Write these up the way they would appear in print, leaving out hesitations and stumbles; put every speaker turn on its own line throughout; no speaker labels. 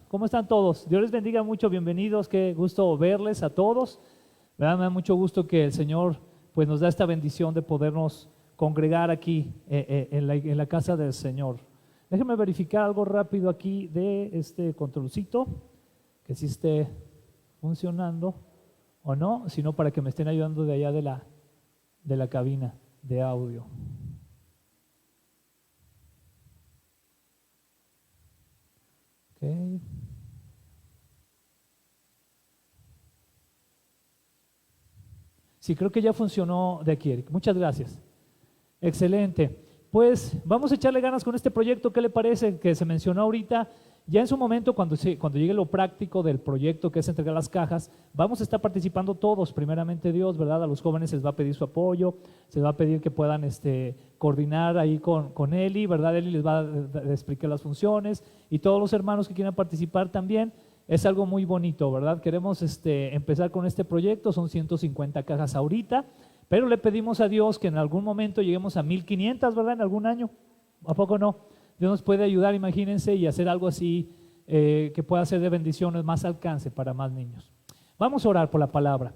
¿Cómo están todos? Dios les bendiga mucho, bienvenidos, qué gusto verles a todos. ¿Verdad? Me da mucho gusto que el Señor pues, nos da esta bendición de podernos congregar aquí en la casa del Señor. Déjenme verificar algo rápido aquí de este controlcito, que si esté funcionando o no, sino para que me estén ayudando de allá de la cabina de audio. Okay. Sí, creo que ya funcionó de aquí, Eric. Muchas gracias. Excelente. Pues vamos a echarle ganas con este proyecto. ¿Qué le parece? Que se mencionó ahorita. Ya en su momento, cuando llegue lo práctico del proyecto, que es entregar las cajas, vamos a estar participando todos, primeramente Dios, ¿verdad? A los jóvenes se les va a pedir su apoyo, se les va a pedir que puedan coordinar ahí con Eli, ¿verdad? Eli les va a explicar las funciones y todos los hermanos que quieran participar también. Es algo muy bonito, ¿verdad? Queremos empezar con este proyecto, son 150 cajas ahorita, pero le pedimos a Dios que en algún momento lleguemos a 1500, ¿verdad? En algún año, ¿a poco no? Dios nos puede ayudar, imagínense, y hacer algo así que pueda ser de bendiciones, más alcance para más niños. Vamos a orar por la palabra.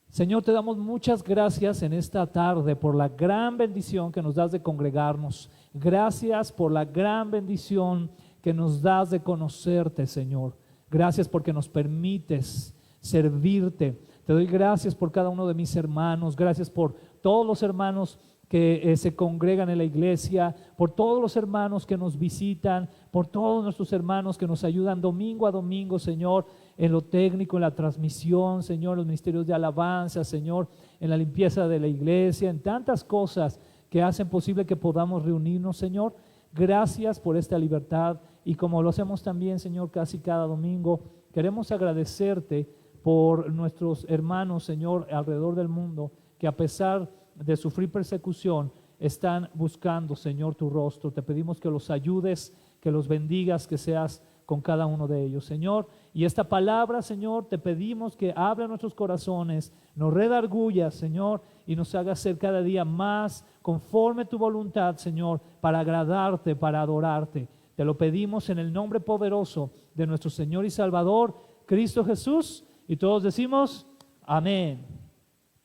Señor, te damos muchas gracias en esta tarde por la gran bendición que nos das de congregarnos. Gracias por la gran bendición que nos das de conocerte, Señor. Gracias porque nos permites servirte. Te doy gracias por cada uno de mis hermanos. Gracias por todos los hermanos que se congregan en la iglesia, por todos los hermanos que nos visitan, por todos nuestros hermanos que nos ayudan domingo a domingo, Señor, en lo técnico, en la transmisión, Señor, en los ministerios de alabanza, Señor, en la limpieza de la iglesia, en tantas cosas que hacen posible que podamos reunirnos, Señor. Gracias por esta libertad y como lo hacemos también, Señor, casi cada domingo, queremos agradecerte por nuestros hermanos, Señor, alrededor del mundo, que a pesar de sufrir persecución, están buscando, Señor, tu rostro. Te pedimos que los ayudes, que los bendigas, que seas con cada uno de ellos, Señor. Y esta palabra, Señor, te pedimos que abra nuestros corazones, nos redarguya, Señor, y nos haga ser cada día más conforme tu voluntad, Señor, para agradarte, para adorarte. Te lo pedimos en el nombre poderoso de nuestro Señor y Salvador, Cristo Jesús, y todos decimos, amén.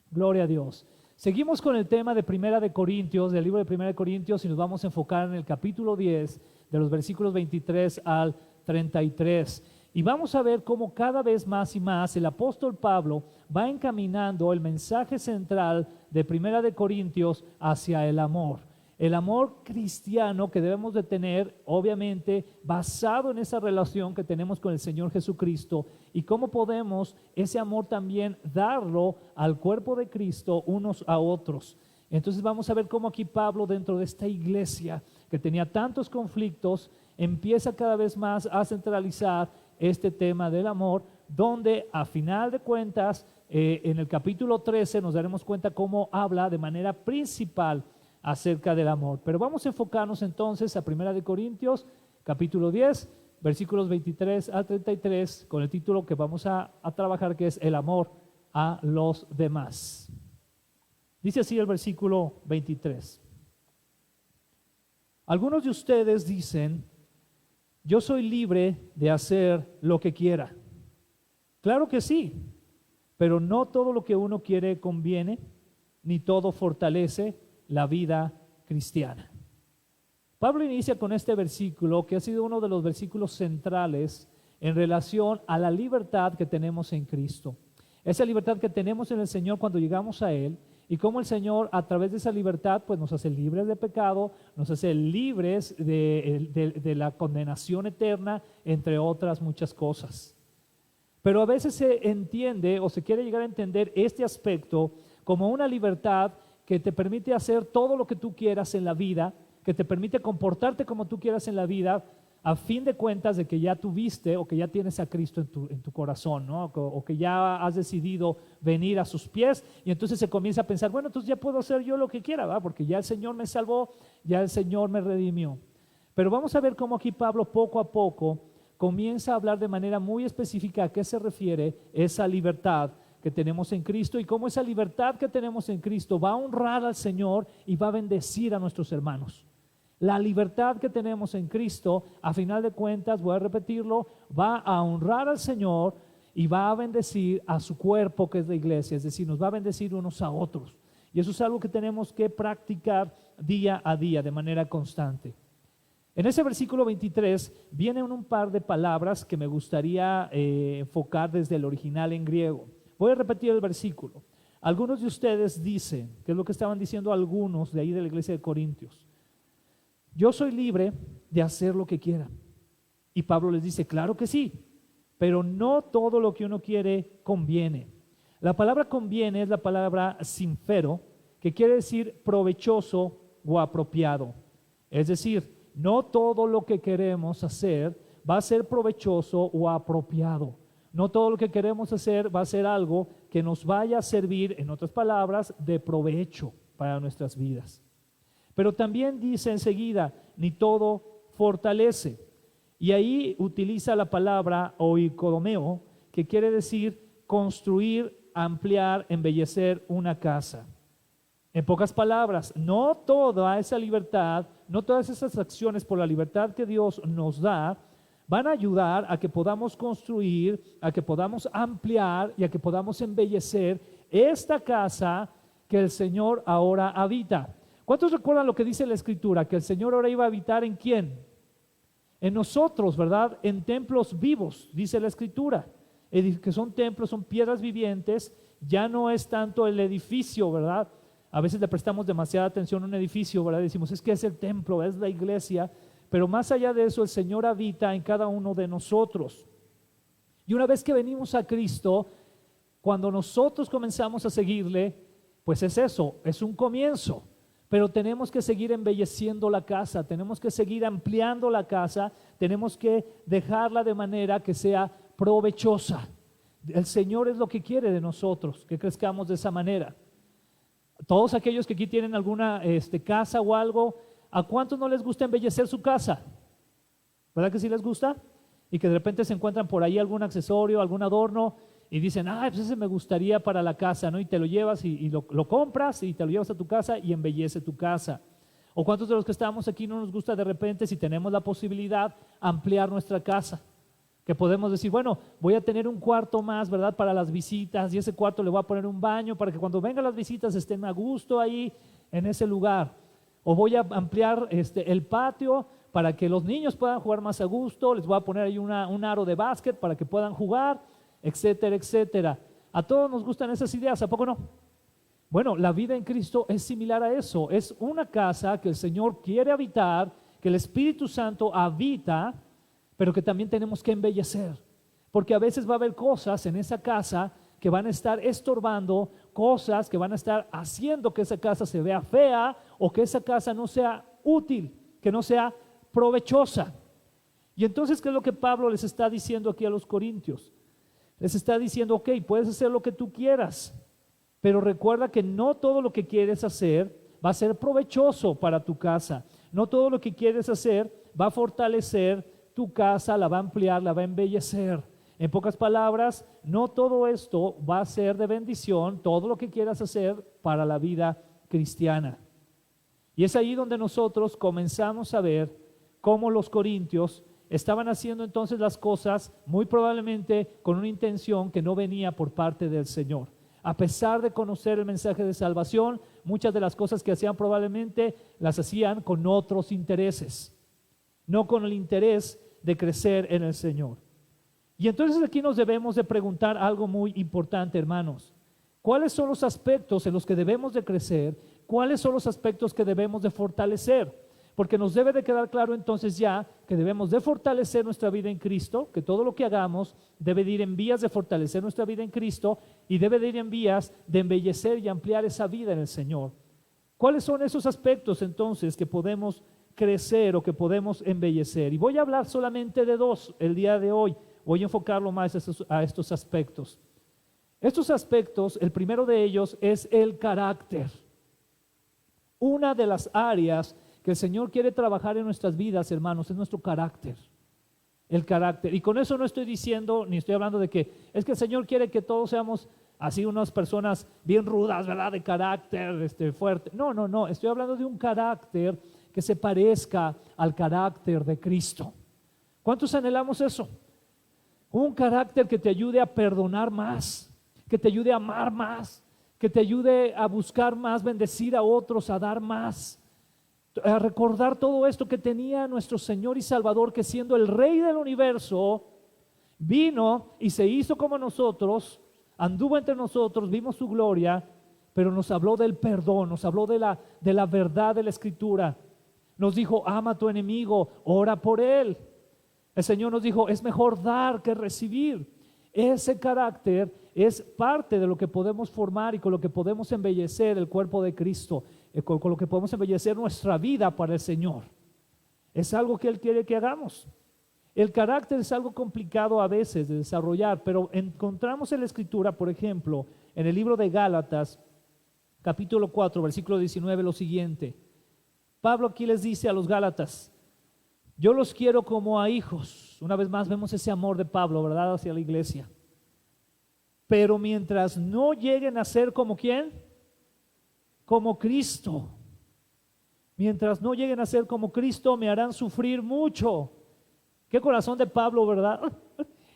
Gloria a Dios. Seguimos con el tema de Primera de Corintios, del libro de Primera de Corintios, y nos vamos a enfocar en el capítulo 10, de los versículos 23 al 33. Y vamos a ver cómo cada vez más y más el apóstol Pablo va encaminando el mensaje central de Primera de Corintios hacia el amor. El amor cristiano que debemos de tener, obviamente, basado en esa relación que tenemos con el Señor Jesucristo y cómo podemos ese amor también darlo al cuerpo de Cristo unos a otros. Entonces vamos a ver cómo aquí Pablo, dentro de esta iglesia que tenía tantos conflictos, empieza cada vez más a centralizar este tema del amor, donde a final de cuentas, en el capítulo 13 nos daremos cuenta cómo habla de manera principal acerca del amor. Pero vamos a enfocarnos entonces a Primera de Corintios, capítulo 10, versículos 23 al 33, con el título que vamos a trabajar, que es el amor a los demás. Dice así el versículo 23. Algunos de ustedes dicen, yo soy libre de hacer lo que quiera. Claro que sí, pero no todo lo que uno quiere conviene, ni todo fortalece la vida cristiana. Pablo inicia con este versículo que ha sido uno de los versículos centrales en relación a la libertad que tenemos en Cristo. Esa libertad que tenemos en el Señor cuando llegamos a Él y cómo el Señor a través de esa libertad pues nos hace libres de pecado, nos hace libres de la condenación eterna, entre otras muchas cosas. Pero a veces se entiende o se quiere llegar a entender este aspecto como una libertad que te permite hacer todo lo que tú quieras en la vida, que te permite comportarte como tú quieras en la vida, a fin de cuentas de que ya tuviste o que ya tienes a Cristo en tu corazón, ¿no? O que ya has decidido venir a sus pies y entonces se comienza a pensar, bueno, entonces ya puedo hacer yo lo que quiera, ¿verdad? Porque ya el Señor me salvó, ya el Señor me redimió. Pero vamos a ver cómo aquí Pablo poco a poco comienza a hablar de manera muy específica a qué se refiere esa libertad que tenemos en Cristo y cómo esa libertad que tenemos en Cristo va a honrar al Señor y va a bendecir a nuestros hermanos. La libertad que tenemos en Cristo, a final de cuentas, voy a repetirlo, va a honrar al Señor y va a bendecir a su cuerpo, que es la iglesia, es decir, nos va a bendecir unos a otros. Y eso es algo que tenemos que practicar día a día, de manera constante. En ese versículo 23 vienen un par de palabras que me gustaría enfocar desde el original en griego. Voy a repetir el versículo. Algunos de ustedes dicen, que es lo que estaban diciendo algunos de ahí de la iglesia de Corintios: yo soy libre de hacer lo que quiera. Y Pablo les dice, claro que sí, pero no todo lo que uno quiere conviene. La palabra conviene es la palabra sinfero, que quiere decir provechoso o apropiado. Es decir, no todo lo que queremos hacer va a ser provechoso o apropiado. No todo lo que queremos hacer va a ser algo que nos vaya a servir, en otras palabras, de provecho para nuestras vidas. Pero también dice enseguida, ni todo fortalece. Y ahí utiliza la palabra oikodomeo, que quiere decir construir, ampliar, embellecer una casa. En pocas palabras, no toda esa libertad, no todas esas acciones por la libertad que Dios nos da, van a ayudar a que podamos construir, a que podamos ampliar y a que podamos embellecer esta casa que el Señor ahora habita. ¿Cuántos recuerdan lo que dice la Escritura? Que el Señor ahora iba a habitar ¿en quién? En nosotros, ¿verdad? En templos vivos, dice la Escritura. Que son templos, son piedras vivientes, ya no es tanto el edificio, ¿verdad? A veces le prestamos demasiada atención a un edificio, ¿verdad? Decimos, es que es el templo, es la iglesia, pero más allá de eso, el Señor habita en cada uno de nosotros. Y una vez que venimos a Cristo, cuando nosotros comenzamos a seguirle, pues es eso, es un comienzo. Pero tenemos que seguir embelleciendo la casa, tenemos que seguir ampliando la casa, tenemos que dejarla de manera que sea provechosa. El Señor es lo que quiere de nosotros, que crezcamos de esa manera. Todos aquellos que aquí tienen alguna casa o algo, ¿a cuántos no les gusta embellecer su casa? ¿Verdad que sí les gusta? Y que de repente se encuentran por ahí algún accesorio, algún adorno y dicen, pues ese me gustaría para la casa, ¿no? Y te lo llevas y lo compras y te lo llevas a tu casa y embellece tu casa. ¿O cuántos de los que estamos aquí no nos gusta de repente, si tenemos la posibilidad, ampliar nuestra casa? Que podemos decir, bueno, voy a tener un cuarto más, ¿verdad? Para las visitas, y ese cuarto le voy a poner un baño para que cuando vengan las visitas estén a gusto ahí en ese lugar. O voy a ampliar el patio para que los niños puedan jugar más a gusto, les voy a poner ahí un aro de básquet para que puedan jugar, etcétera, etcétera. A todos nos gustan esas ideas, ¿a poco no? Bueno, la vida en Cristo es similar a eso, es una casa que el Señor quiere habitar, que el Espíritu Santo habita, pero que también tenemos que embellecer, porque a veces va a haber cosas en esa casa que van a estar estorbando, cosas que van a estar haciendo que esa casa se vea fea o que esa casa no sea útil, que no sea provechosa. Y entonces, ¿qué es lo que Pablo les está diciendo aquí a los corintios? Les está diciendo, ok, puedes hacer lo que tú quieras, pero recuerda que no todo lo que quieres hacer va a ser provechoso para tu casa. No todo lo que quieres hacer va a fortalecer tu casa, la va a ampliar, la va a embellecer. En pocas palabras, no todo esto va a ser de bendición, todo lo que quieras hacer para la vida cristiana. Y es ahí donde nosotros comenzamos a ver cómo los corintios estaban haciendo entonces las cosas muy probablemente con una intención que no venía por parte del Señor. A pesar de conocer el mensaje de salvación, muchas de las cosas que hacían probablemente las hacían con otros intereses, no con el interés de crecer en el Señor. Y entonces aquí nos debemos de preguntar algo muy importante, hermanos. ¿Cuáles son los aspectos en los que debemos de crecer? ¿Cuáles son los aspectos que debemos de fortalecer? Porque nos debe de quedar claro entonces ya que debemos de fortalecer nuestra vida en Cristo, que todo lo que hagamos debe de ir en vías de fortalecer nuestra vida en Cristo y debe de ir en vías de embellecer y ampliar esa vida en el Señor. ¿Cuáles son esos aspectos entonces que podemos crecer o que podemos embellecer? Y voy a hablar solamente de dos el día de hoy. Voy a enfocarlo más a estos aspectos. Estos aspectos, el primero de ellos es el carácter. Una de las áreas que el Señor quiere trabajar en nuestras vidas, hermanos, es nuestro carácter. El carácter. Y con eso no estoy diciendo, ni estoy hablando de que es que el Señor quiere que todos seamos así unas personas bien rudas, ¿verdad? De carácter fuerte. No. Estoy hablando de un carácter que que se parezca al carácter de Cristo. ¿Cuántos anhelamos eso? Un carácter que te ayude a perdonar más, que te ayude a amar más, que te ayude a buscar más, bendecir a otros, a dar más, a recordar todo esto que tenía nuestro Señor y Salvador, que siendo el Rey del universo, vino y se hizo como nosotros, anduvo entre nosotros, vimos su gloria, pero nos habló del perdón, nos habló de la verdad de la Escritura. Nos dijo, ama a tu enemigo, ora por él. El Señor nos dijo, es mejor dar que recibir. Ese carácter es parte de lo que podemos formar y con lo que podemos embellecer el cuerpo de Cristo, con lo que podemos embellecer nuestra vida para el Señor. Es algo que Él quiere que hagamos. El carácter es algo complicado a veces de desarrollar, pero encontramos en la Escritura, por ejemplo, en el libro de Gálatas, capítulo 4, versículo 19, lo siguiente. Pablo aquí les dice a los Gálatas, yo los quiero como a hijos. Una vez más vemos ese amor de Pablo, ¿verdad?, hacia la iglesia. Pero mientras no lleguen a ser como ¿quién? Como Cristo. Mientras no lleguen a ser como Cristo, me harán sufrir mucho. Qué corazón de Pablo, ¿verdad?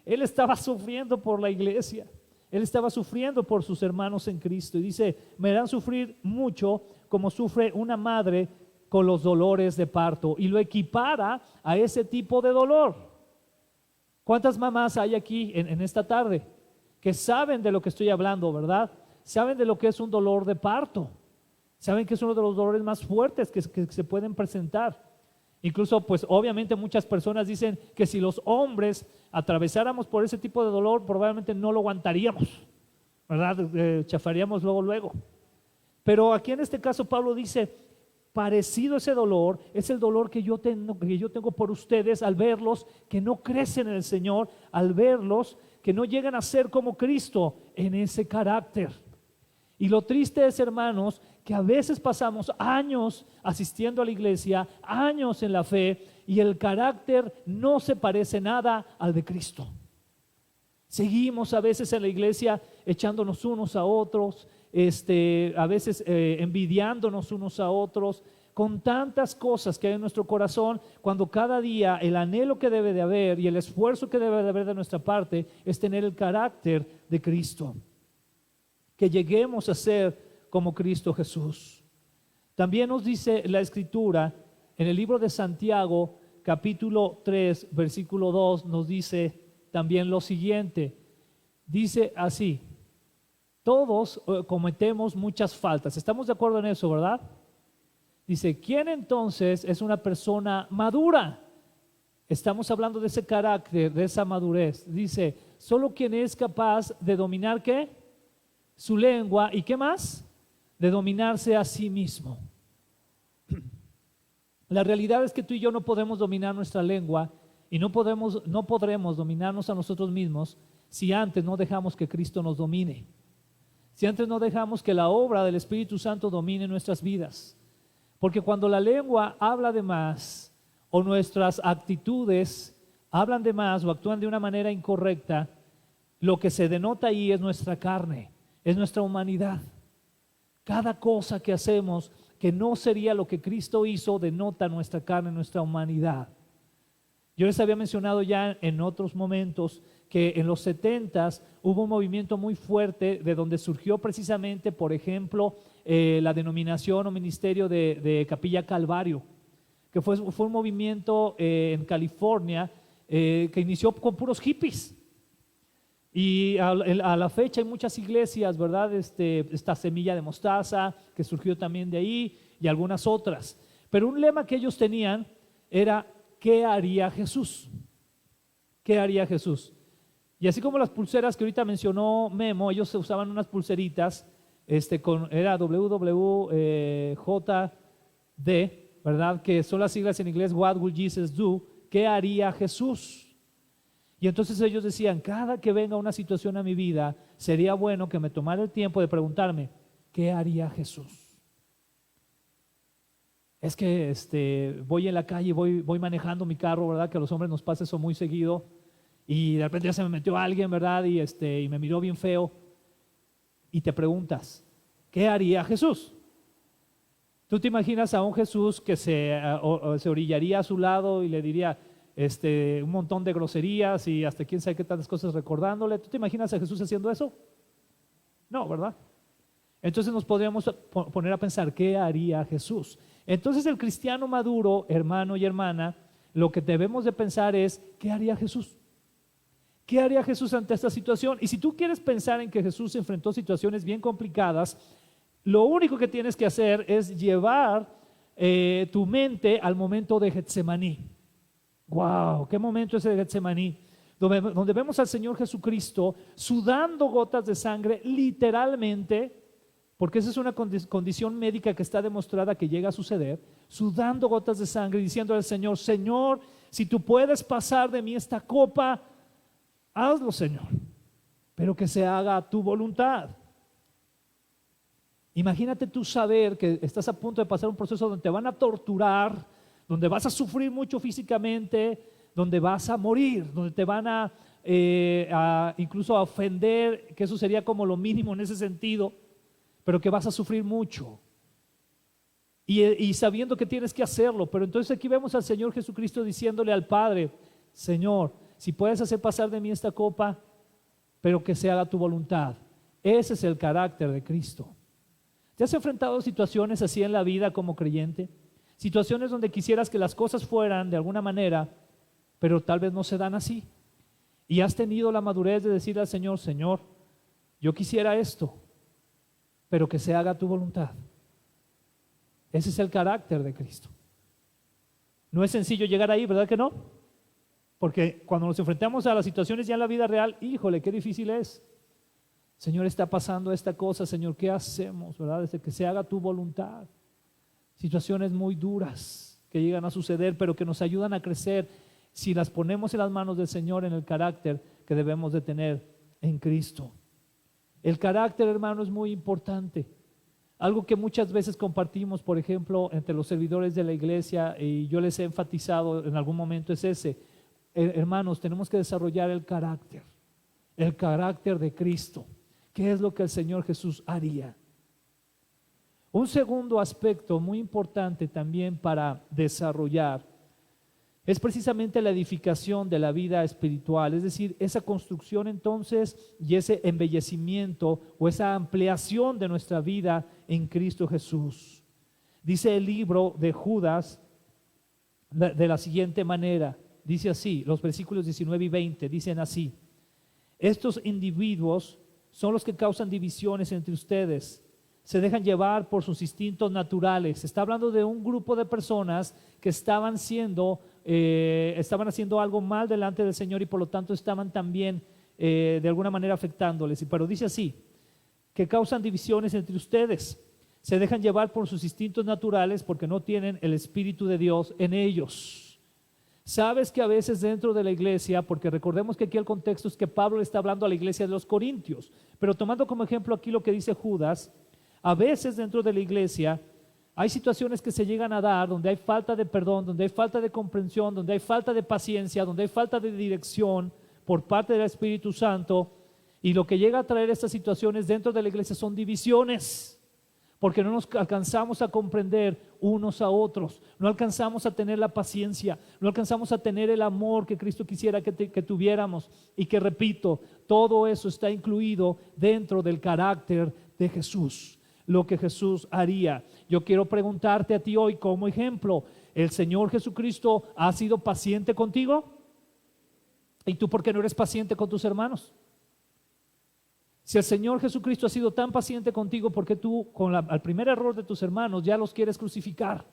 Él estaba sufriendo por la iglesia. Él estaba sufriendo por sus hermanos en Cristo. Y dice, me harán sufrir mucho como sufre una madre con los dolores de parto. Y lo equipara a ese tipo de dolor. ¿Cuántas mamás hay aquí en esta tarde que saben de lo que estoy hablando, verdad? Saben de lo que es un dolor de parto. Saben que es uno de los dolores más fuertes que se pueden presentar. Incluso, pues obviamente muchas personas dicen que si los hombres atravesáramos por ese tipo de dolor, probablemente no lo aguantaríamos, ¿verdad? Chafaríamos luego. Pero aquí en este caso Pablo dice, parecido a ese dolor, es el dolor que yo tengo por ustedes al verlos que no crecen en el Señor, al verlos que no llegan a ser como Cristo en ese carácter. Y lo triste es, hermanos, que a veces pasamos años asistiendo a la iglesia, años en la fe, y el carácter no se parece nada al de Cristo. Seguimos a veces en la iglesia echándonos unos a otros, a veces envidiándonos unos a otros, con tantas cosas que hay en nuestro corazón, cuando cada día el anhelo que debe de haber y el esfuerzo que debe de haber de nuestra parte es tener el carácter de Cristo. Que lleguemos a ser como Cristo Jesús. También nos dice la Escritura en el libro de Santiago, capítulo 3, versículo 2, nos dice también lo siguiente. Dice así, todos cometemos muchas faltas. ¿Estamos de acuerdo en eso, verdad? Dice, ¿quién entonces es una persona madura? Estamos hablando de ese carácter, de esa madurez. Dice, solo quien es capaz de dominar ¿qué? Su lengua y ¿qué más? De dominarse a sí mismo. La realidad es que tú y yo no podemos dominar nuestra lengua y no podremos dominarnos a nosotros mismos si antes no dejamos que Cristo nos domine. Si antes no dejamos que la obra del Espíritu Santo domine nuestras vidas. Porque cuando la lengua habla de más o nuestras actitudes hablan de más o actúan de una manera incorrecta, lo que se denota ahí es nuestra carne, es nuestra humanidad. Cada cosa que hacemos que no sería lo que Cristo hizo denota nuestra carne, nuestra humanidad. Yo les había mencionado ya en otros momentos que en los 70s hubo un movimiento muy fuerte de donde surgió precisamente, por ejemplo, la denominación o ministerio de Capilla Calvario, que fue un movimiento en California que inició con puros hippies. Y a la fecha hay muchas iglesias, ¿verdad? Esta semilla de mostaza que surgió también de ahí y algunas otras. Pero un lema que ellos tenían era, ¿qué haría Jesús? ¿Qué haría Jesús? Y así como las pulseras que ahorita mencionó Memo, ellos usaban unas pulseritas, era WWJD, ¿verdad? Que son las siglas en inglés, What will Jesus do? ¿Qué haría Jesús? Y entonces ellos decían, cada que venga una situación a mi vida, sería bueno que me tomara el tiempo de preguntarme, ¿qué haría Jesús? Es que voy en la calle, voy manejando mi carro, ¿verdad? Que a los hombres nos pasa eso muy seguido. Y de repente ya se me metió alguien, ¿verdad? Y me miró bien feo. Y te preguntas, ¿qué haría Jesús? ¿Tú te imaginas a un Jesús que se orillaría a su lado y le diría un montón de groserías y hasta quién sabe qué tantas cosas recordándole? ¿Tú te imaginas a Jesús haciendo eso? No, ¿verdad? Entonces nos podríamos poner a pensar, ¿qué haría Jesús? Entonces el cristiano maduro, hermano y hermana, lo que debemos de pensar es, ¿qué haría Jesús? ¿Qué haría Jesús ante esta situación? Y si tú quieres pensar en que Jesús enfrentó situaciones bien complicadas, lo único que tienes que hacer es llevar tu mente al momento de Getsemaní. ¡Wow! ¿Qué momento es el de Getsemaní? Donde vemos al Señor Jesucristo sudando gotas de sangre, literalmente, porque esa es una condición médica que está demostrada que llega a suceder, sudando gotas de sangre, diciendo al Señor, Señor, si tú puedes pasar de mí esta copa, hazlo, Señor, pero que se haga tu voluntad. Imagínate tú saber que estás a punto de pasar un proceso donde te van a torturar, donde vas a sufrir mucho físicamente, donde vas a morir, donde te van incluso a ofender, que eso sería como lo mínimo en ese sentido, pero que vas a sufrir mucho. Y sabiendo que tienes que hacerlo, pero entonces aquí vemos al Señor Jesucristo diciéndole al Padre, Señor, si puedes hacer pasar de mí esta copa, pero que se haga tu voluntad. Ese es el carácter de Cristo. ¿Te has enfrentado a situaciones así en la vida como creyente? Situaciones donde quisieras que las cosas fueran de alguna manera, pero tal vez no se dan así. Y has tenido la madurez de decirle al Señor, Señor, yo quisiera esto, pero que se haga tu voluntad. Ese es el carácter de Cristo. No es sencillo llegar ahí, ¿verdad que no? Porque cuando nos enfrentamos a las situaciones ya en la vida real, híjole, qué difícil es. Señor, está pasando esta cosa, Señor, ¿qué hacemos? ¿Verdad? Desde que se haga tu voluntad. Situaciones muy duras que llegan a suceder, pero que nos ayudan a crecer si las ponemos en las manos del Señor en el carácter que debemos de tener en Cristo. El carácter, hermano, es muy importante. Algo que muchas veces compartimos, por ejemplo, entre los servidores de la iglesia, y yo les he enfatizado en algún momento, es ese. Hermanos, tenemos que desarrollar el carácter de Cristo. ¿Qué es lo que el Señor Jesús haría? Un segundo aspecto muy importante también para desarrollar es precisamente la edificación de la vida espiritual, es decir, esa construcción entonces y ese embellecimiento o esa ampliación de nuestra vida en Cristo Jesús. Dice el libro de Judas de la siguiente manera, dice así, los versículos 19 y 20 dicen así: estos individuos son los que causan divisiones entre ustedes, se dejan llevar por sus instintos naturales. Está hablando de un grupo de personas que estaban haciendo algo mal delante del Señor y por lo tanto estaban también de alguna manera afectándoles. Pero dice así, que causan divisiones entre ustedes, se dejan llevar por sus instintos naturales porque no tienen el Espíritu de Dios en ellos. Sabes que a veces dentro de la iglesia, porque recordemos que aquí el contexto es que Pablo le está hablando a la iglesia de los Corintios, pero tomando como ejemplo aquí lo que dice Judas, a veces dentro de la iglesia hay situaciones que se llegan a dar donde hay falta de perdón, donde hay falta de comprensión, donde hay falta de paciencia, donde hay falta de dirección por parte del Espíritu Santo, y lo que llega a traer estas situaciones dentro de la iglesia son divisiones, porque no nos alcanzamos a comprender unos a otros, no alcanzamos a tener la paciencia, no alcanzamos a tener el amor que Cristo quisiera que tuviéramos, y que, repito, todo eso está incluido dentro del carácter de Jesús, lo que Jesús haría. Yo quiero preguntarte a ti hoy como ejemplo, ¿el Señor Jesucristo ha sido paciente contigo? ¿Y tú por qué no eres paciente con tus hermanos? Si el Señor Jesucristo ha sido tan paciente contigo, ¿por qué tú al primer error de tus hermanos ya los quieres crucificar?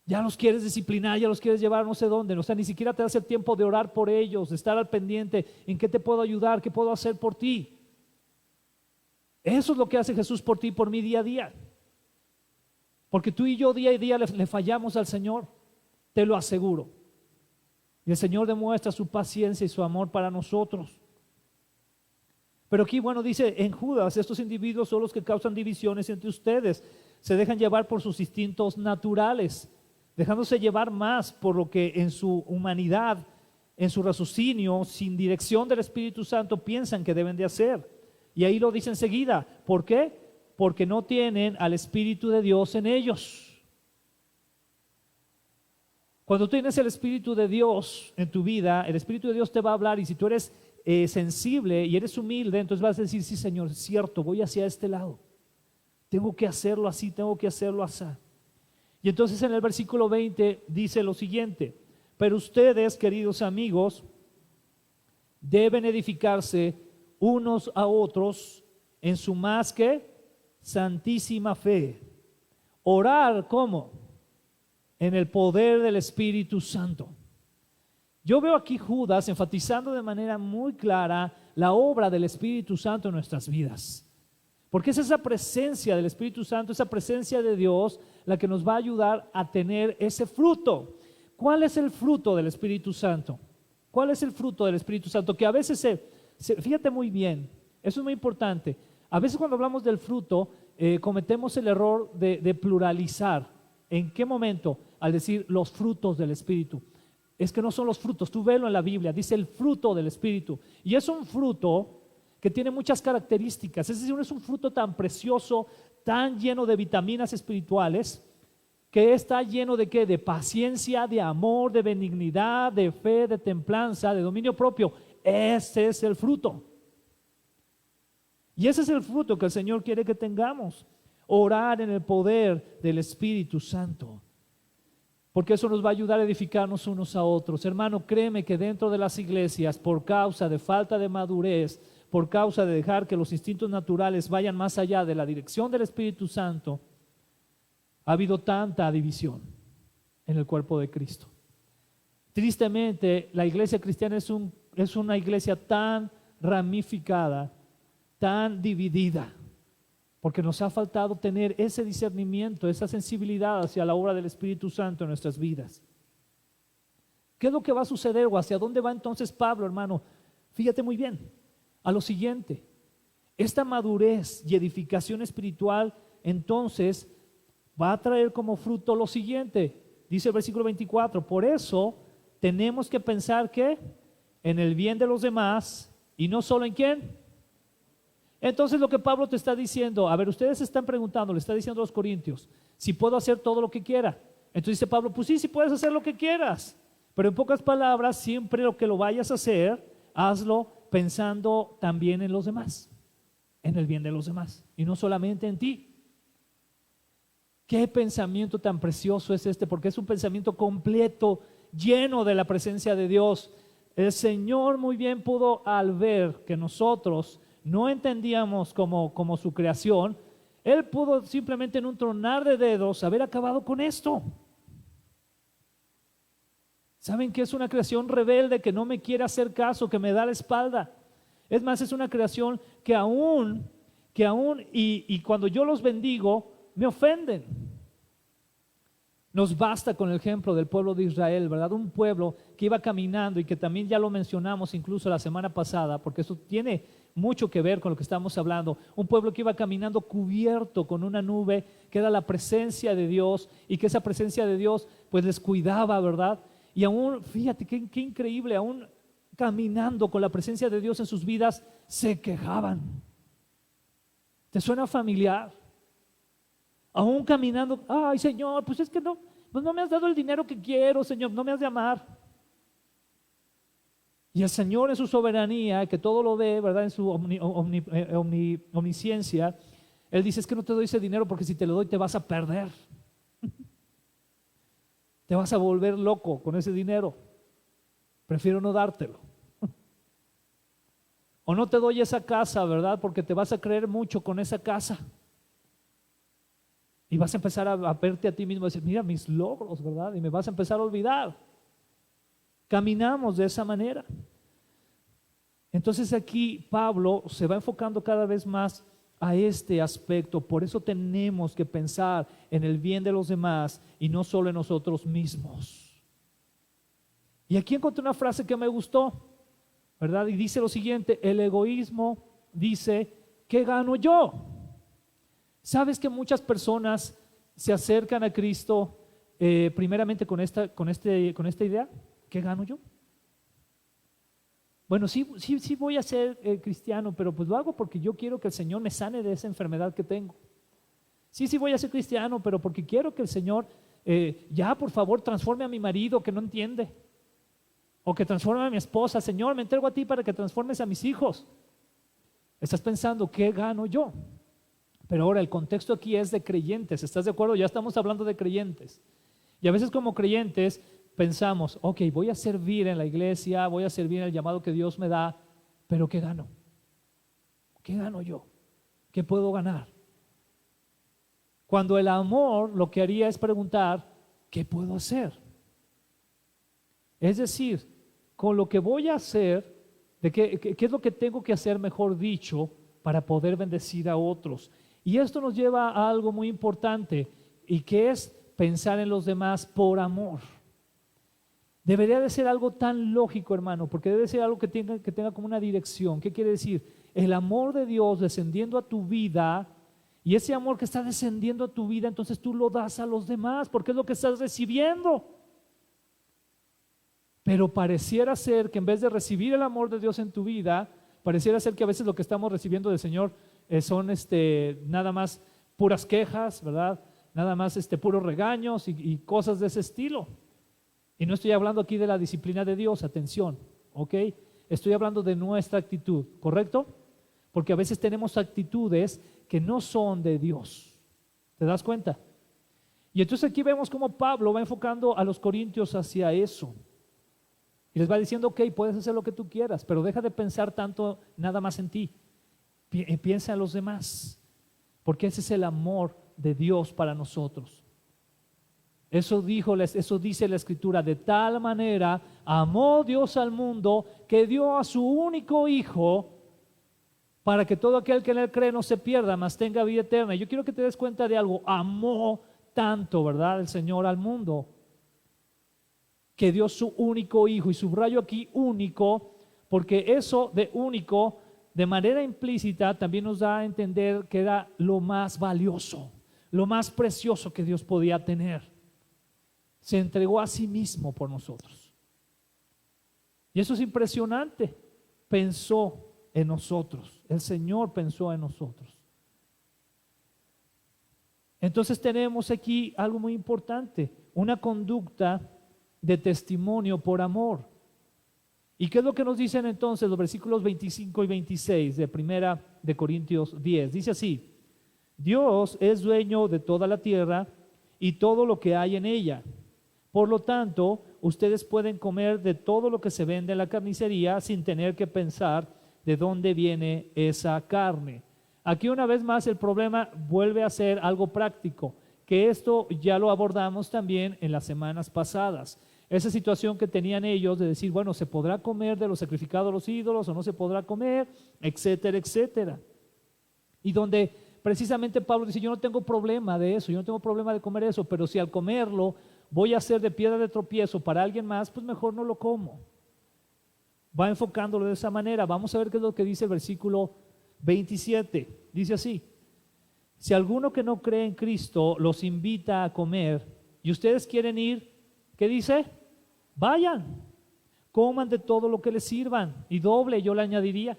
Ya los quieres disciplinar, ya los quieres llevar no sé dónde, o sea, ni siquiera te das el tiempo de orar por ellos, de estar al pendiente, ¿en qué te puedo ayudar? ¿Qué puedo hacer por ti? Eso es lo que hace Jesús por ti y por mí día a día. Porque tú y yo día a día le fallamos al Señor, te lo aseguro. Y el Señor demuestra su paciencia y su amor para nosotros. Pero aquí, bueno, dice en Judas, estos individuos son los que causan divisiones entre ustedes, se dejan llevar por sus instintos naturales, dejándose llevar más por lo que en su humanidad, en su raciocinio, sin dirección del Espíritu Santo, piensan que deben de hacer. Y ahí lo dice enseguida. ¿Por qué? porque no tienen al Espíritu de Dios en ellos. Cuando tú tienes el Espíritu de Dios en tu vida, el Espíritu de Dios te va a hablar, y si tú eres sensible y eres humilde, entonces vas a decir, sí Señor, es cierto, voy hacia este lado. Tengo que hacerlo así, tengo que hacerlo así. Y entonces en el versículo 20 dice lo siguiente: pero ustedes, queridos amigos, deben edificarse unos a otros en su más que santísima fe. Orar, ¿cómo? En el poder del Espíritu Santo. Yo veo aquí Judas enfatizando de manera muy clara la obra del Espíritu Santo en nuestras vidas. Porque es esa presencia del Espíritu Santo, esa presencia de Dios, la que nos va a ayudar a tener ese fruto. ¿Cuál es el fruto del Espíritu Santo? ¿Cuál es el fruto del Espíritu Santo? Que a veces fíjate muy bien, eso es muy importante. A veces cuando hablamos del fruto, cometemos el error de pluralizar. ¿En qué momento? Al decir los frutos del Espíritu. Es que no son los frutos, tú velo en la Biblia, dice el fruto del Espíritu. Y es un fruto que tiene muchas características. Es decir, es un fruto tan precioso, tan lleno de vitaminas espirituales, que está lleno de ¿qué? De paciencia, de amor, de benignidad, de fe, de templanza, de dominio propio. Ese es el fruto. Y ese es el fruto que el Señor quiere que tengamos. Orar en el poder del Espíritu Santo. Porque eso nos va a ayudar a edificarnos unos a otros. Hermano, créeme que dentro de las iglesias, por causa de falta de madurez, por causa de dejar que los instintos naturales vayan más allá de la dirección del Espíritu Santo, ha habido tanta división en el cuerpo de Cristo. Tristemente, la iglesia cristiana es una iglesia tan ramificada, tan dividida, porque nos ha faltado tener ese discernimiento, esa sensibilidad hacia la obra del Espíritu Santo en nuestras vidas. ¿Qué es lo que va a suceder o hacia dónde va entonces Pablo, hermano? Fíjate muy bien, a lo siguiente: esta madurez y edificación espiritual entonces va a traer como fruto lo siguiente. Dice el versículo 24: por eso tenemos que pensar que en el bien de los demás y no solo en quién. Entonces lo que Pablo te está diciendo, a ver, ustedes se están preguntando, le está diciendo a los corintios, si puedo hacer todo lo que quiera. Entonces dice Pablo, pues sí puedes hacer lo que quieras, pero en pocas palabras, siempre lo que lo vayas a hacer, hazlo pensando también en los demás, en el bien de los demás y no solamente en ti. Qué pensamiento tan precioso es este, porque es un pensamiento completo, lleno de la presencia de Dios. El Señor muy bien pudo, al ver que nosotros no entendíamos como su creación, Él pudo simplemente en un tronar de dedos haber acabado con esto. ¿Saben que es una creación rebelde que no me quiere hacer caso, que me da la espalda? Es más, es una creación que aún y cuando yo los bendigo, me ofenden. Nos basta con el ejemplo del pueblo de Israel, ¿verdad? Un pueblo que iba caminando y que también ya lo mencionamos incluso la semana pasada, porque eso tiene mucho que ver con lo que estamos hablando. Un pueblo que iba caminando cubierto con una nube que era la presencia de Dios, y que esa presencia de Dios pues les cuidaba, ¿verdad? Y aún, fíjate qué increíble, aún caminando con la presencia de Dios en sus vidas, se quejaban. ¿Te suena familiar? Aún caminando, ay Señor, pues es que no me has dado el dinero que quiero, Señor, no me has de amar. Y el Señor en su soberanía, que todo lo ve, ¿verdad? En su omnisciencia, Él dice, es que no te doy ese dinero porque si te lo doy te vas a perder. Te vas a volver loco con ese dinero. Prefiero no dártelo. O no te doy esa casa, ¿verdad? Porque te vas a creer mucho con esa casa. Y vas a empezar a verte a ti mismo y decir, mira mis logros, ¿verdad? Y me vas a empezar a olvidar. Caminamos de esa manera. Entonces aquí Pablo se va enfocando cada vez más a este aspecto. Por eso tenemos que pensar en el bien de los demás y no solo en nosotros mismos. Y aquí encontré una frase que me gustó, ¿verdad? Y dice lo siguiente: el egoísmo dice, ¿qué gano yo? ¿Sabes que muchas personas se acercan a Cristo primeramente con esta idea? ¿Qué gano yo? Bueno, sí voy a ser cristiano, pero pues lo hago porque yo quiero que el Señor me sane de esa enfermedad que tengo. Sí, sí voy a ser cristiano, pero porque quiero que el Señor ya por favor transforme a mi marido que no entiende. O que transforme a mi esposa. Señor, me entrego a ti para que transformes a mis hijos. Estás pensando, ¿qué gano yo? Pero ahora el contexto aquí es de creyentes. ¿Estás de acuerdo? Ya estamos hablando de creyentes. Y a veces como creyentes pensamos, ok, voy a servir en la iglesia, voy a servir en el llamado que Dios me da, pero ¿qué gano? ¿Qué gano yo? ¿Qué puedo ganar? Cuando el amor lo que haría es preguntar, ¿qué puedo hacer? Es decir, con lo que voy a hacer, ¿qué es lo que tengo que hacer, mejor dicho, para poder bendecir a otros? Y esto nos lleva a algo muy importante, y que es pensar en los demás por amor. Debería de ser algo tan lógico, hermano, porque debe ser algo que tenga como una dirección. ¿Qué quiere decir? El amor de Dios descendiendo a tu vida, y ese amor que está descendiendo a tu vida, entonces tú lo das a los demás, porque es lo que estás recibiendo. Pero pareciera ser que en vez de recibir el amor de Dios en tu vida, pareciera ser que a veces lo que estamos recibiendo del Señor son nada más puras quejas, ¿verdad? Nada más puros regaños y cosas de ese estilo. Y no estoy hablando aquí de la disciplina de Dios, atención, ¿ok? Estoy hablando de nuestra actitud, ¿correcto? Porque a veces tenemos actitudes que no son de Dios. ¿Te das cuenta? Y entonces aquí vemos cómo Pablo va enfocando a los corintios hacia eso. Y les va diciendo, ok, puedes hacer lo que tú quieras, pero deja de pensar tanto nada más en ti. Piensa en los demás, porque ese es el amor de Dios para nosotros. Eso dice la Escritura: de tal manera amó Dios al mundo que dio a su único Hijo, para que todo aquel que en él cree no se pierda, mas tenga vida eterna. Y yo quiero que te des cuenta de algo: amó tanto, ¿verdad?, el Señor al mundo, que dio su único Hijo. Y subrayo aquí único, porque eso de único, de manera implícita, también nos da a entender que era lo más valioso, lo más precioso que Dios podía tener. Se entregó a sí mismo por nosotros. Y eso es impresionante. Pensó en nosotros. El Señor pensó en nosotros. Entonces tenemos aquí algo muy importante: una conducta de testimonio por amor. ¿Y qué es lo que nos dicen entonces los versículos 25 y 26 de Primera de Corintios 10? Dice así: Dios es dueño de toda la tierra y todo lo que hay en ella. Por lo tanto, ustedes pueden comer de todo lo que se vende en la carnicería sin tener que pensar de dónde viene esa carne. Aquí una vez más el problema vuelve a ser algo práctico, que esto ya lo abordamos también en las semanas pasadas. Esa situación que tenían ellos de decir, bueno, ¿se podrá comer de lo sacrificado a los ídolos o no se podrá comer? Etcétera, etcétera. Y donde precisamente Pablo dice, yo no tengo problema de eso, yo no tengo problema de comer eso, pero si al comerlo voy a ser de piedra de tropiezo para alguien más, pues mejor no lo como. Va enfocándolo de esa manera. Vamos a ver qué es lo que dice el versículo 27. Dice así: si alguno que no cree en Cristo los invita a comer y ustedes quieren ir, ¿qué dice? Vayan, coman de todo lo que les sirvan, y doble yo le añadiría: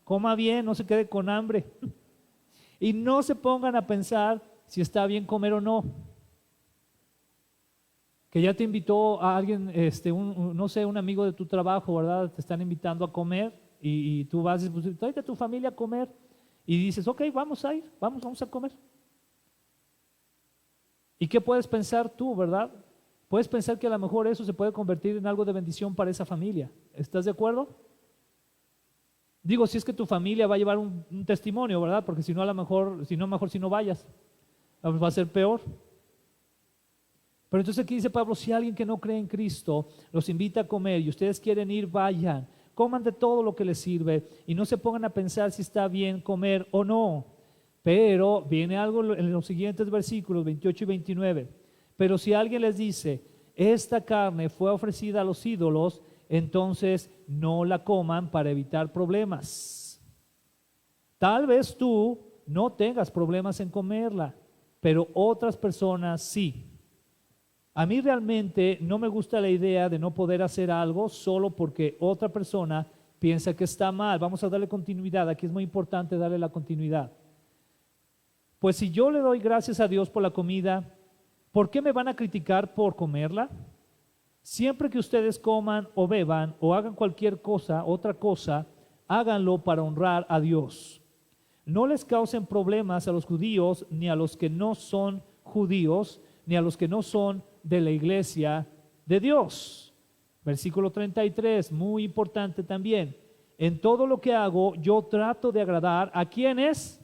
coma bien, no se quede con hambre. Y no se pongan a pensar si está bien comer o no. Que ya te invitó a alguien, no sé, un amigo de tu trabajo, ¿verdad? Te están invitando a comer y tú vas y pues, tráete a tu familia a comer. Y dices, ok, vamos a ir, vamos a comer. ¿Y qué puedes pensar tú, verdad? Puedes pensar que a lo mejor eso se puede convertir en algo de bendición para esa familia. ¿Estás de acuerdo? Digo, si es que tu familia va a llevar un testimonio, ¿verdad? Porque si no, a lo mejor, si no vayas, va a ser peor. Pero entonces aquí dice Pablo, si alguien que no cree en Cristo los invita a comer y ustedes quieren ir, vayan, coman de todo lo que les sirve y no se pongan a pensar si está bien comer o no. Pero viene algo en los siguientes versículos 28 y 29. Pero si alguien les dice, esta carne fue ofrecida a los ídolos, entonces no la coman para evitar problemas. Tal vez tú no tengas problemas en comerla, pero otras personas sí. A mí realmente no me gusta la idea de no poder hacer algo solo porque otra persona piensa que está mal. Vamos a darle continuidad. Aquí es muy importante darle la continuidad. Pues si yo le doy gracias a Dios por la comida, ¿por qué me van a criticar por comerla? Siempre que ustedes coman o beban o hagan cualquier cosa, otra cosa, háganlo para honrar a Dios. No les causen problemas a los judíos, ni a los que no son judíos, ni a los que no son de la iglesia de Dios. Versículo 33, muy importante también. En todo lo que hago, yo trato de agradar a quienes.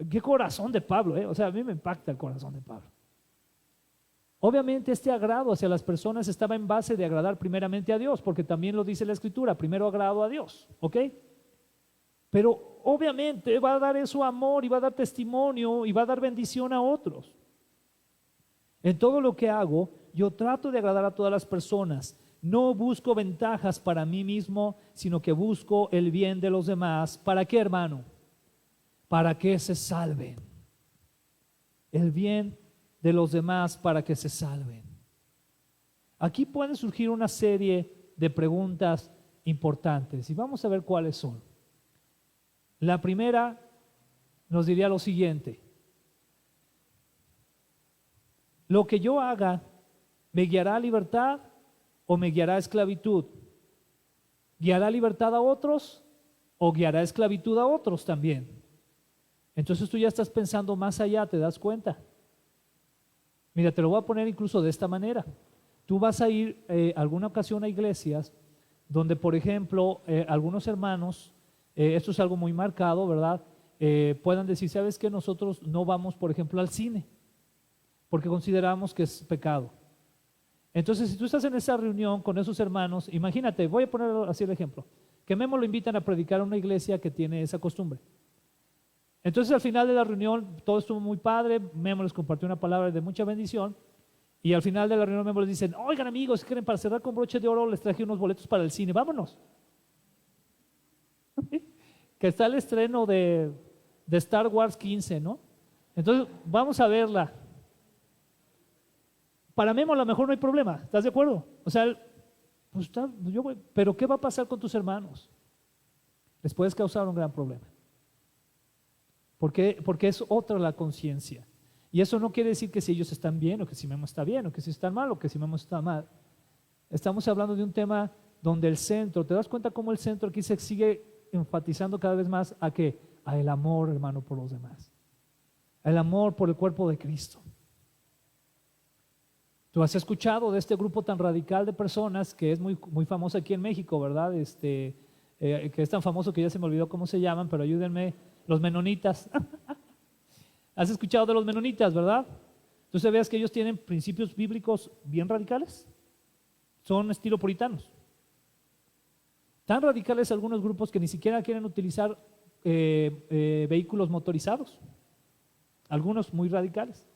Qué corazón de Pablo, ¿eh? O sea, a mí me impacta el corazón de Pablo. Obviamente este agrado hacia las personas estaba en base de agradar primeramente a Dios, porque también lo dice la Escritura, primero agrado a Dios, ¿ok? Pero obviamente va a dar eso amor y va a dar testimonio y va a dar bendición a otros. En todo lo que hago, yo trato de agradar a todas las personas. No busco ventajas para mí mismo, sino que busco el bien de los demás. ¿Para qué, hermano? Para que se salven. El bien de los demás para que se salven. Aquí pueden surgir una serie de preguntas importantes y vamos a ver cuáles son. La primera nos diría lo siguiente: ¿lo que yo haga me guiará a libertad o me guiará a esclavitud? ¿Guiará libertad a otros o guiará esclavitud a otros también? Entonces tú ya estás pensando más allá, ¿te das cuenta? Mira, te lo voy a poner incluso de esta manera. Tú vas a ir alguna ocasión a iglesias donde, por ejemplo, algunos hermanos, esto es algo muy marcado, ¿verdad? Puedan decir, ¿sabes qué? Nosotros no vamos, por ejemplo, al cine porque consideramos que es pecado. Entonces, si tú estás en esa reunión con esos hermanos, imagínate, voy a poner así el ejemplo, que Memo lo invitan a predicar a una iglesia que tiene esa costumbre. Entonces al final de la reunión todo estuvo muy padre, Memo les compartió una palabra de mucha bendición y al final de la reunión Memo les dice, oigan amigos, si quieren para cerrar con broche de oro les traje unos boletos para el cine, vámonos. Que está el estreno de Star Wars 15, ¿no? Entonces vamos a verla. Para Memo a lo mejor no hay problema, ¿estás de acuerdo? O sea, pues yo voy, pero ¿qué va a pasar con tus hermanos? Les puedes causar un gran problema. Porque es otra la conciencia. Y eso no quiere decir que si ellos están bien o que si Memo está bien o que si están mal o que si Memo está mal. Estamos hablando de un tema donde el centro, ¿te das cuenta cómo el centro aquí se sigue enfatizando cada vez más a qué? A el amor, hermano, por los demás. El amor por el cuerpo de Cristo. Tú has escuchado de este grupo tan radical de personas que es muy, muy famoso aquí en México, ¿verdad? Que es tan famoso que ya se me olvidó cómo se llaman, pero ayúdenme. Los menonitas. ¿Has escuchado de los menonitas, verdad? ¿Tú sabías que ellos tienen principios bíblicos bien radicales? Son estilo puritanos. Tan radicales algunos grupos que ni siquiera quieren utilizar vehículos motorizados. Algunos muy radicales,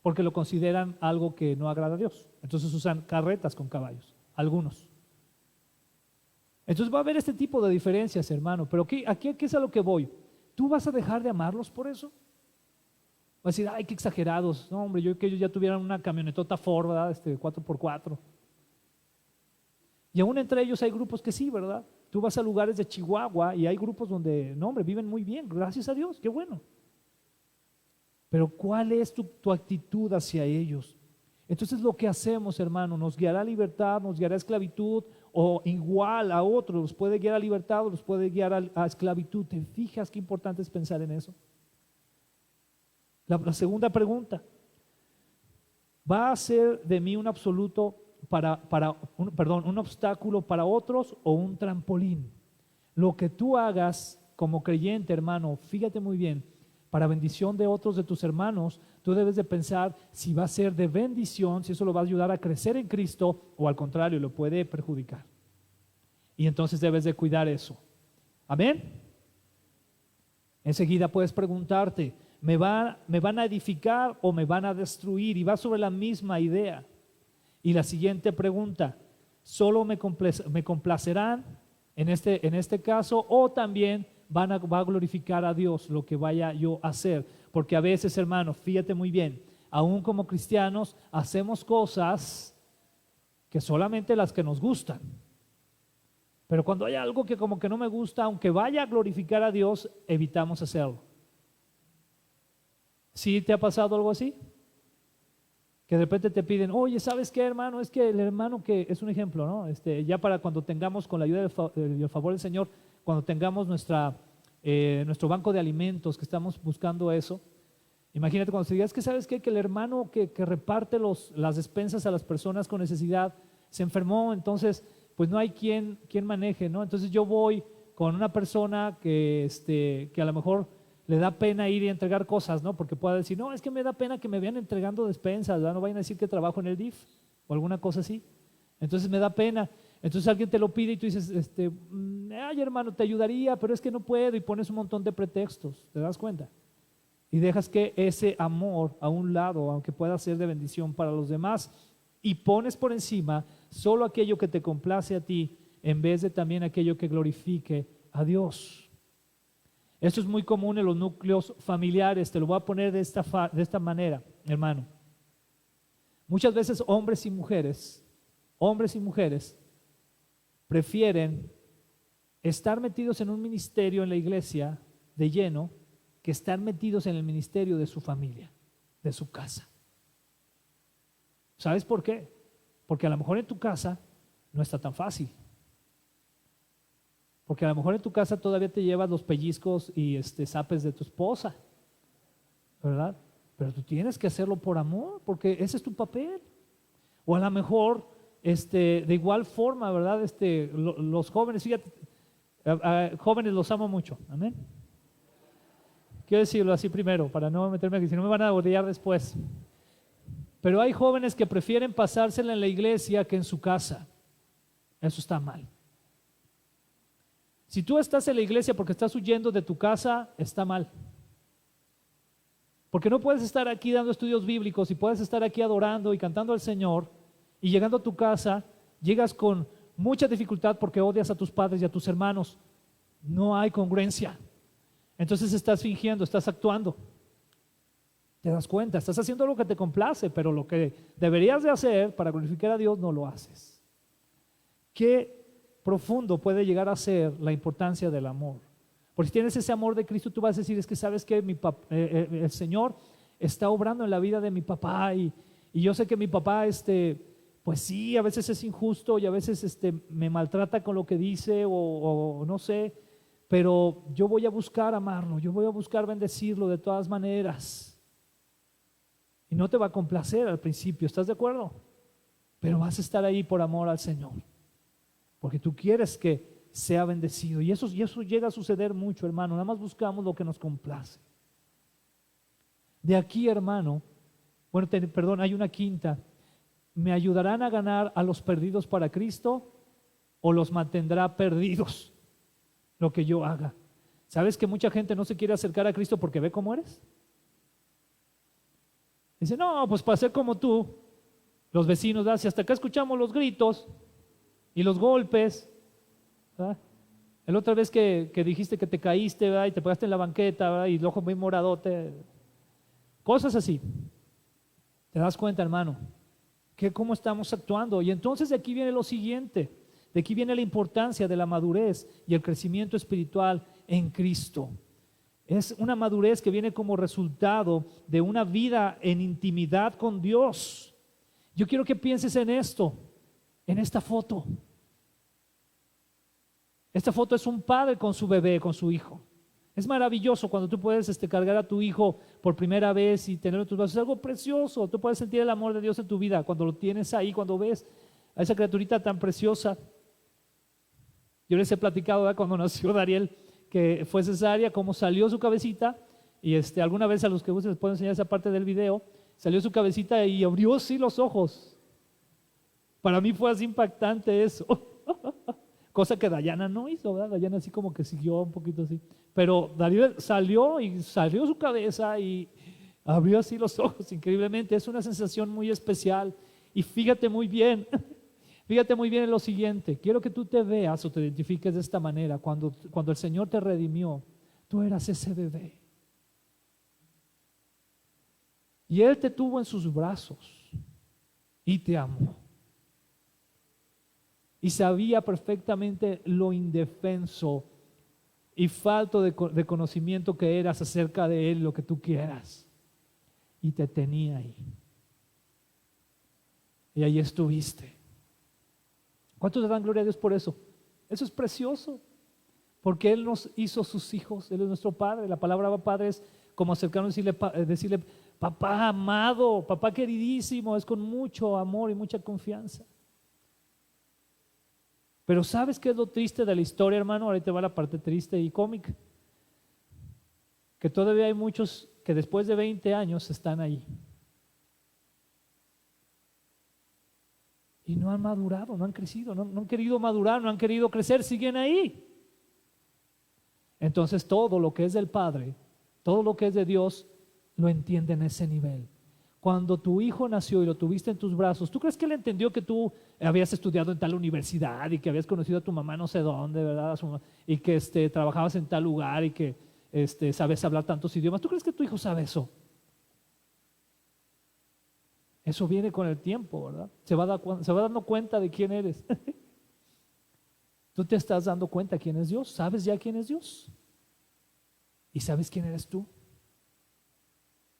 porque lo consideran algo que no agrada a Dios. Entonces usan carretas con caballos, algunos. Entonces va a haber este tipo de diferencias, hermano. Pero aquí es a lo que voy. ¿Tú vas a dejar de amarlos por eso? Vas a decir, ay, qué exagerados. No, hombre, yo que ellos ya tuvieran una camionetota Ford, ¿verdad? 4x4. Y aún entre ellos hay grupos que sí, ¿verdad? Tú vas a lugares de Chihuahua y hay grupos donde, no, hombre, viven muy bien, gracias a Dios, qué bueno. Pero ¿cuál es tu actitud hacia ellos? Entonces lo que hacemos, hermano, nos guiará a libertad, nos guiará a esclavitud, o igual a otros, los puede guiar a libertad o los puede guiar a esclavitud. ¿Te fijas qué importante es pensar en eso? La segunda pregunta, ¿va a ser de mí un absoluto un obstáculo para otros o un trampolín? Lo que tú hagas como creyente, hermano, fíjate muy bien, para bendición de otros de tus hermanos, tú debes de pensar si va a ser de bendición, si eso lo va a ayudar a crecer en Cristo o al contrario, lo puede perjudicar. Y entonces debes de cuidar eso. Amén. Enseguida puedes preguntarte, ¿me van a edificar o me van a destruir? Y va sobre la misma idea. Y la siguiente pregunta, ¿solo me complacerán en este caso o también va a glorificar a Dios lo que vaya yo a hacer? Porque a veces, hermano, fíjate muy bien, aún como cristianos hacemos cosas que solamente las que nos gustan. Pero cuando hay algo que como que no me gusta, aunque vaya a glorificar a Dios, evitamos hacerlo. ¿Sí te ha pasado algo así? Que de repente te piden, oye, ¿sabes qué, hermano? Es que el hermano que es un ejemplo, ¿no? Ya para cuando tengamos, con la ayuda y el favor del Señor, cuando tengamos nuestro banco de alimentos, que estamos buscando eso, imagínate cuando se diga, es que ¿sabes qué? Que el hermano que reparte las despensas a las personas con necesidad se enfermó, entonces pues no hay quien maneje, ¿no? Entonces yo voy con una persona que a lo mejor le da pena ir y entregar cosas, ¿no? Porque pueda decir, no, es que me da pena que me vean entregando despensas, ¿verdad? No vayan a decir que trabajo en el DIF o alguna cosa así. Entonces me da pena. Entonces alguien te lo pide y tú dices, ay, hermano, te ayudaría, pero es que no puedo, y pones un montón de pretextos, ¿te das cuenta? Y dejas que ese amor a un lado, aunque pueda ser de bendición para los demás, y pones por encima solo aquello que te complace a ti, en vez de también aquello que glorifique a Dios. Esto es muy común en los núcleos familiares. Te lo voy a poner de esta manera, hermano. Muchas veces hombres y mujeres prefieren estar metidos en un ministerio en la iglesia de lleno que estar metidos en el ministerio de su familia, de su casa. ¿Sabes por qué? Porque a lo mejor en tu casa no está tan fácil. Porque a lo mejor en tu casa todavía te llevas los pellizcos y zapes de tu esposa, ¿verdad? Pero tú tienes que hacerlo por amor, porque ese es tu papel. O a lo mejor, de igual forma, ¿verdad? Los jóvenes, fíjate, jóvenes los amo mucho, amén. Quiero decirlo así primero, para no meterme aquí, si no me van a odiar después. Pero hay jóvenes que prefieren pasársela en la iglesia que en su casa. Eso está mal. Si tú estás en la iglesia porque estás huyendo de tu casa, está mal. Porque no puedes estar aquí dando estudios bíblicos y puedes estar aquí adorando y cantando al Señor, y llegando a tu casa, llegas con mucha dificultad porque odias a tus padres y a tus hermanos. No hay congruencia. Entonces estás fingiendo, estás actuando. Te das cuenta, estás haciendo lo que te complace, pero lo que deberías de hacer para glorificar a Dios no lo haces. ¿Qué profundo puede llegar a ser la importancia del amor? Porque si tienes ese amor de Cristo, tú vas a decir, es que sabes que el Señor está obrando en la vida de mi papá, y yo sé que mi papá, pues sí, a veces es injusto y a veces me maltrata con lo que dice o no sé, pero yo voy a buscar amarlo, yo voy a buscar bendecirlo de todas maneras. Y no te va a complacer al principio, ¿estás de acuerdo? Pero vas a estar ahí por amor al Señor, porque tú quieres que sea bendecido. Y eso llega a suceder mucho, hermano. Nada más buscamos lo que nos complace. De aquí, hermano, perdón, hay una quinta. ¿Me ayudarán a ganar a los perdidos para Cristo o los mantendrá perdidos lo que yo haga? ¿Sabes que mucha gente no se quiere acercar a Cristo porque ve cómo eres? Dice, no, pues para ser como tú, los vecinos, si hasta acá escuchamos los gritos y los golpes, ¿verdad? La otra vez que dijiste que te caíste, ¿verdad? Y te pegaste en la banqueta, ¿verdad? Y el ojo muy moradote, cosas así. ¿Te das cuenta, hermano? Que cómo estamos actuando. Y entonces de aquí viene lo siguiente, de aquí viene la importancia de la madurez y el crecimiento espiritual en Cristo. Es una madurez que viene como resultado de una vida en intimidad con Dios. Yo quiero que pienses en esto, en esta foto. Esta foto es un padre con su bebé, con su hijo. Es maravilloso cuando tú puedes cargar a tu hijo por primera vez y tenerlo en tus brazos. Es algo precioso. Tú puedes sentir el amor de Dios en tu vida cuando lo tienes ahí, cuando ves a esa criaturita tan preciosa. Yo les he platicado, ¿verdad? Cuando nació Dariel, que fue cesárea, cómo salió su cabecita, y alguna vez a los que les puedo enseñar esa parte del video, salió su cabecita y abrió así los ojos. Para mí fue así impactante eso. Cosa que Dayana no hizo, ¿verdad? Dayana así como que siguió un poquito así. Pero Dariel salió su cabeza y abrió así los ojos, increíblemente. Es una sensación muy especial. Y fíjate muy bien en lo siguiente. Quiero que tú te veas o te identifiques de esta manera. Cuando el Señor te redimió, tú eras ese bebé. Y Él te tuvo en sus brazos y te amó. Y sabía perfectamente lo indefenso y falto de conocimiento que eras acerca de Él, lo que tú quieras. y te tenía ahí. Y ahí estuviste. ¿Cuántos le dan gloria a Dios por eso? Eso es precioso, porque Él nos hizo sus hijos, Él es nuestro Padre. La palabra Padre es como acercarnos y decirle, papá amado, papá queridísimo, es con mucho amor y mucha confianza. Pero ¿sabes qué es lo triste de la historia, hermano? Ahorita va la parte triste y cómica. Que todavía hay muchos que después de 20 años están ahí. Y no han madurado, no han crecido, no han querido madurar, no han querido crecer, siguen ahí. Entonces todo lo que es del Padre, todo lo que es de Dios, lo entiende en ese nivel. Cuando tu hijo nació y lo tuviste en tus brazos, ¿tú crees que él entendió que tú habías estudiado en tal universidad y que habías conocido a tu mamá no sé dónde, ¿verdad? Y que trabajabas en tal lugar y que sabes hablar tantos idiomas? ¿Tú crees que tu hijo sabe eso? Eso viene con el tiempo, ¿verdad? Se va dando cuenta de quién eres. Tú te estás dando cuenta quién es Dios. ¿Sabes ya quién es Dios? ¿Y sabes quién eres tú?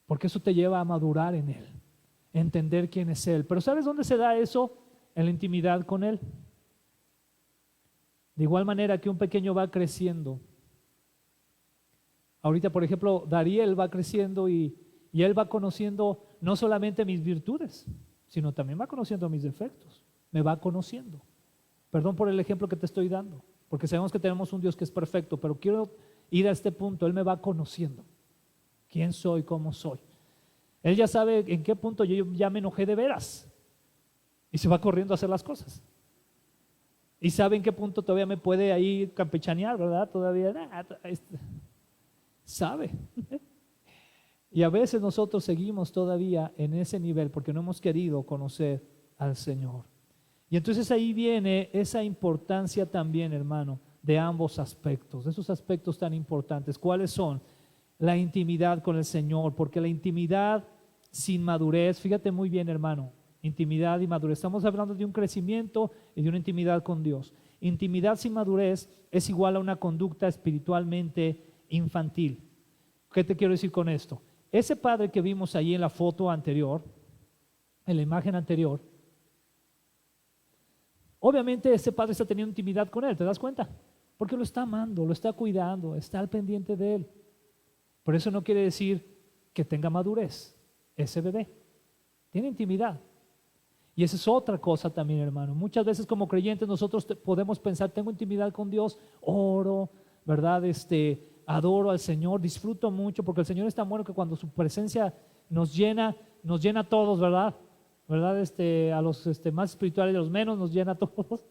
Porque eso te lleva a madurar en Él, a entender quién es Él. Pero ¿sabes dónde se da eso? En la intimidad con Él. De igual manera que un pequeño va creciendo. Ahorita, por ejemplo, Dariel va creciendo y él va conociendo no solamente mis virtudes, sino también va conociendo mis defectos. Me va conociendo. Perdón por el ejemplo que te estoy dando, porque sabemos que tenemos un Dios que es perfecto, pero quiero ir a este punto. Él me va conociendo. ¿Quién soy? ¿Cómo soy? Él ya sabe en qué punto yo ya me enojé de veras y se va corriendo a hacer las cosas. Y sabe en qué punto todavía me puede ahí campechanear, ¿verdad? Todavía sabe. Y a veces nosotros seguimos todavía en ese nivel porque no hemos querido conocer al Señor. Y entonces ahí viene esa importancia también, hermano, de ambos aspectos, de esos aspectos tan importantes. ¿Cuáles son? La intimidad con el Señor, porque la intimidad sin madurez, fíjate muy bien, hermano, intimidad y madurez. Estamos hablando de un crecimiento y de una intimidad con Dios. Intimidad sin madurez es igual a una conducta espiritualmente infantil. ¿Qué te quiero decir con esto? Ese padre que vimos ahí en la foto anterior, en la imagen anterior, obviamente ese padre está teniendo intimidad con él, ¿te das cuenta? Porque lo está amando, lo está cuidando, está al pendiente de él. Pero eso no quiere decir que tenga madurez. Ese bebé tiene intimidad. Y esa es otra cosa también, hermano. Muchas veces como creyentes nosotros podemos pensar, tengo intimidad con Dios, oro, ¿verdad? Adoro al Señor, disfruto mucho, porque el Señor es tan bueno que cuando su presencia nos llena a todos, ¿verdad? A los más espirituales y a los menos nos llena a todos.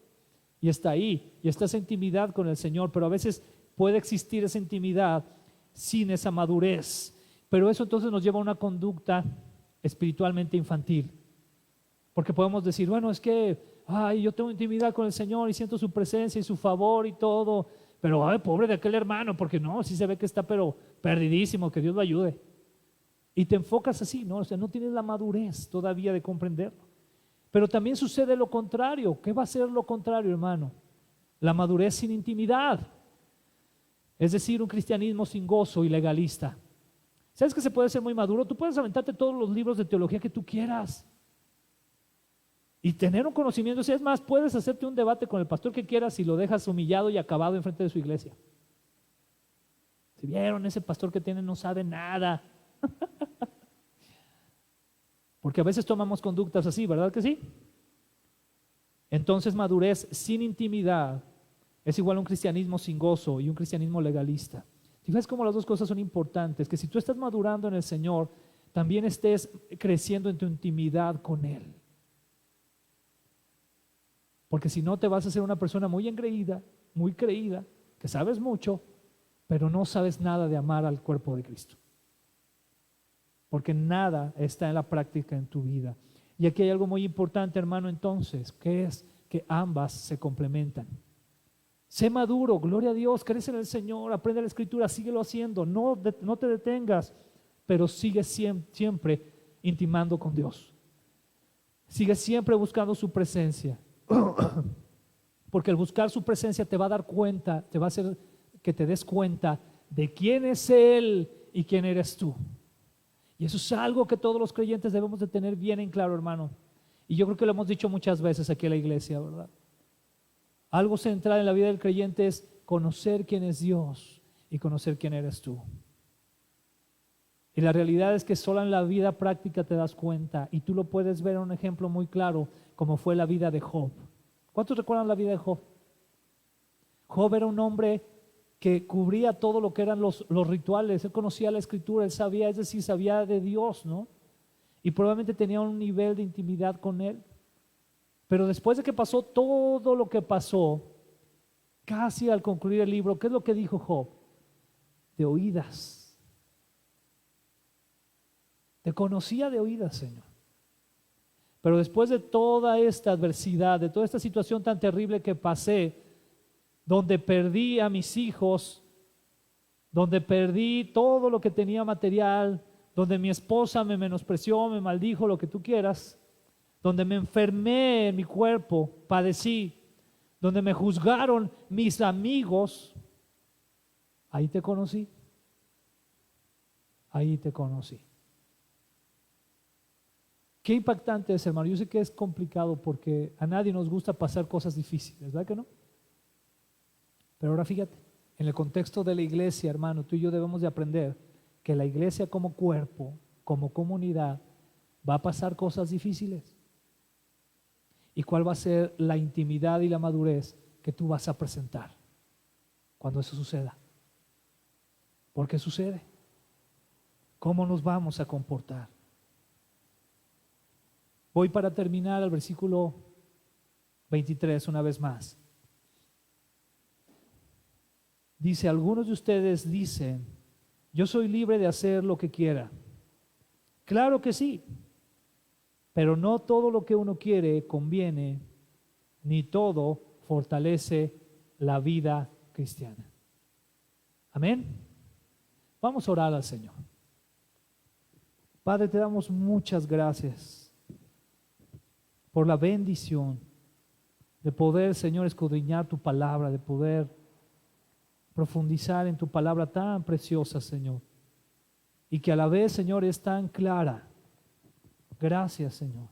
Y está ahí, y está esa intimidad con el Señor, pero a veces puede existir esa intimidad sin esa madurez. Pero eso entonces nos lleva a una conducta espiritualmente infantil. Porque podemos decir, bueno, es que yo tengo intimidad con el Señor y siento su presencia y su favor y todo, pero pobre de aquel hermano, porque no, sí se ve que está pero perdidísimo, que Dios lo ayude. Y te enfocas así, ¿no? O sea, no tienes la madurez todavía de comprenderlo. Pero también sucede lo contrario. ¿Qué va a ser lo contrario, hermano? La madurez sin intimidad. Es decir, un cristianismo sin gozo y legalista. ¿Sabes que se puede ser muy maduro? Tú puedes aventarte todos los libros de teología que tú quieras y tener un conocimiento. Si es más, puedes hacerte un debate con el pastor que quieras y lo dejas humillado y acabado enfrente de su iglesia. Si vieron, ese pastor que tiene no sabe nada. Porque a veces tomamos conductas así, ¿verdad que sí? Entonces madurez sin intimidad es igual a un cristianismo sin gozo y un cristianismo legalista. ¿Y ves cómo las dos cosas son importantes? Que si tú estás madurando en el Señor, también estés creciendo en tu intimidad con Él. Porque si no, te vas a ser una persona muy engreída, muy creída, que sabes mucho, pero no sabes nada de amar al cuerpo de Cristo. Porque nada está en la práctica en tu vida. Y aquí hay algo muy importante, hermano, entonces, que es que ambas se complementan. Sé maduro, gloria a Dios, crece en el Señor, aprende la Escritura, síguelo haciendo, no te detengas, pero sigue siempre intimando con Dios. Sigue siempre buscando su presencia. Porque el buscar su presencia te va a dar cuenta, te va a hacer que te des cuenta de quién es Él y quién eres tú. Y eso es algo que todos los creyentes debemos de tener bien en claro, hermano. Y yo creo que lo hemos dicho muchas veces aquí en la iglesia, ¿verdad? Algo central en la vida del creyente es conocer quién es Dios y conocer quién eres tú. Y la realidad es que solo en la vida práctica te das cuenta, y tú lo puedes ver en un ejemplo muy claro, como fue la vida de Job. ¿Cuántos recuerdan la vida de Job? Job era un hombre que cubría todo lo que eran los rituales. Él conocía la escritura, él sabía, es decir, sabía de Dios, ¿no? Y probablemente tenía un nivel de intimidad con él. Pero después de que pasó todo lo que pasó, casi al concluir el libro, ¿qué es lo que dijo Job? De oídas. Te conocía de oídas, Señor. Pero después de toda esta adversidad, de toda esta situación tan terrible que pasé, donde perdí a mis hijos, donde perdí todo lo que tenía material, donde mi esposa me menospreció, me maldijo, lo que tú quieras, donde me enfermé en mi cuerpo, padecí, donde me juzgaron mis amigos, ahí te conocí. Ahí te conocí. Qué impactante es, hermano. Yo sé que es complicado porque a nadie nos gusta pasar cosas difíciles, ¿verdad que no? Pero ahora fíjate, en el contexto de la iglesia, hermano, tú y yo debemos de aprender que la iglesia como cuerpo, como comunidad, va a pasar cosas difíciles. ¿Y cuál va a ser la intimidad y la madurez que tú vas a presentar cuando eso suceda? ¿Por qué sucede? ¿Cómo nos vamos a comportar? Voy para terminar al versículo 23 una vez más. Dice, algunos de ustedes dicen, yo soy libre de hacer lo que quiera. Claro que sí, pero no todo lo que uno quiere conviene, ni todo fortalece la vida cristiana. Amén. Vamos a orar al Señor. Padre, te damos muchas gracias por la bendición de poder, Señor, escudriñar tu palabra, de poder profundizar en tu palabra tan preciosa, Señor, y que a la vez, Señor, es tan clara. Gracias, Señor.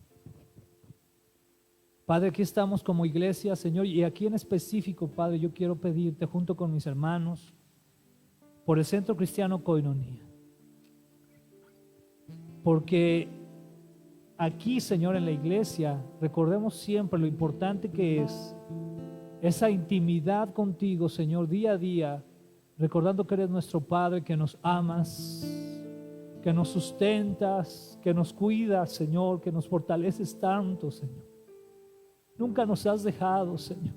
Padre, aquí estamos como iglesia, Señor, y aquí en específico, Padre, yo quiero pedirte junto con mis hermanos por el Centro Cristiano Koinonia, porque aquí, Señor, en la iglesia, recordemos siempre lo importante que es esa intimidad contigo, Señor, día a día, recordando que eres nuestro Padre, que nos amas, que nos sustentas, que nos cuidas, Señor, que nos fortaleces tanto, Señor. Nunca nos has dejado, Señor.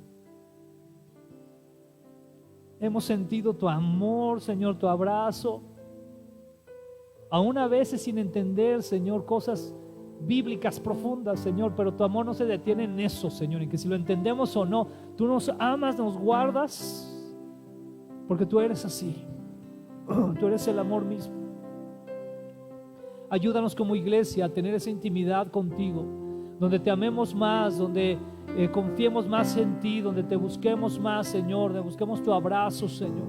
Hemos sentido tu amor, Señor, tu abrazo, aún a veces sin entender, Señor, cosas bíblicas profundas, Señor, pero tu amor no se detiene en eso, Señor, y que si lo entendemos o no, tú nos amas, nos guardas, porque tú eres así. Tú eres el amor mismo. Ayúdanos como iglesia a tener esa intimidad contigo, donde te amemos más, donde confiemos más en ti, donde te busquemos más, Señor, donde busquemos tu abrazo, Señor.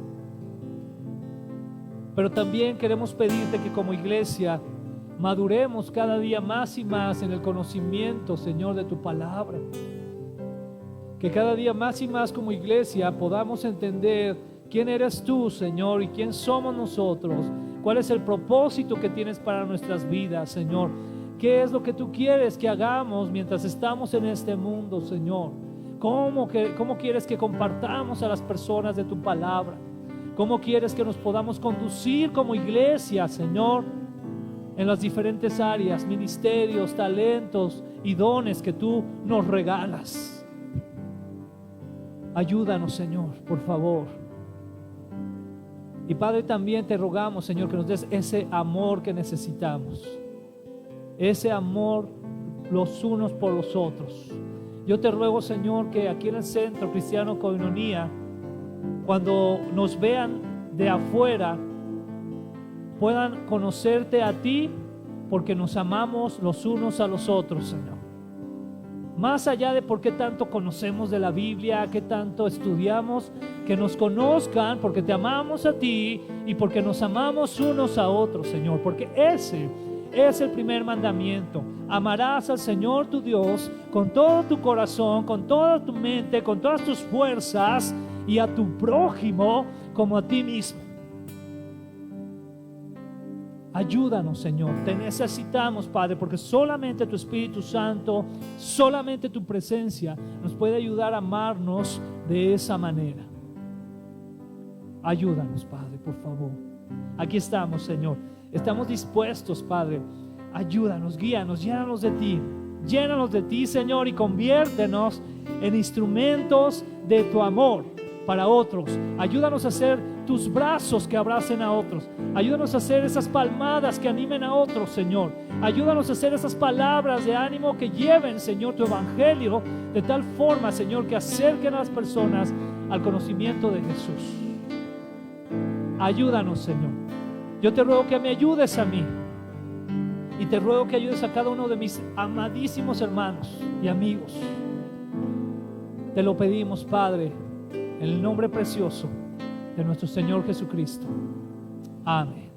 Pero también queremos pedirte que como iglesia maduremos cada día más y más en el conocimiento, Señor, de tu palabra. Que cada día más y más como iglesia podamos entender quién eres tú, Señor, y quién somos nosotros. Cuál es el propósito que tienes para nuestras vidas, Señor. ¿Qué es lo que tú quieres que hagamos mientras estamos en este mundo, Señor? ¿Cómo quieres que compartamos a las personas de tu palabra? ¿Cómo quieres que nos podamos conducir como iglesia, Señor, en las diferentes áreas, ministerios, talentos y dones que tú nos regalas? Ayúdanos, Señor, por favor. Y Padre, también te rogamos, Señor, que nos des ese amor que necesitamos, ese amor los unos por los otros. Yo te ruego, Señor, que aquí en el Centro Cristiano Koinonia, cuando nos vean de afuera, puedan conocerte a ti, porque nos amamos los unos a los otros, Señor. Más allá de por qué tanto conocemos de la Biblia, qué tanto estudiamos, que nos conozcan porque te amamos a ti y porque nos amamos unos a otros, Señor, porque ese es el primer mandamiento. Amarás al Señor tu Dios con todo tu corazón, con toda tu mente, con todas tus fuerzas, y a tu prójimo como a ti mismo. Ayúdanos, Señor, te necesitamos, Padre, porque solamente tu Espíritu Santo, solamente tu presencia nos puede ayudar a amarnos de esa manera. Ayúdanos, Padre, por favor. Aquí estamos, Señor. Estamos dispuestos, Padre. Ayúdanos, guíanos, llénanos de ti. Llénanos de ti, Señor, y conviértenos en instrumentos de tu amor para otros. Ayúdanos a ser tus brazos que abracen a otros. Ayúdanos a hacer esas palmadas que animen a otros, Señor. Ayúdanos a hacer esas palabras de ánimo que lleven, Señor, tu evangelio de tal forma, Señor, que acerquen a las personas al conocimiento de Jesús. Ayúdanos, Señor. Yo te ruego que me ayudes a mí, y te ruego que ayudes a cada uno de mis amadísimos hermanos y amigos. Te lo pedimos, Padre, en el nombre precioso de nuestro Señor Jesucristo. Amén.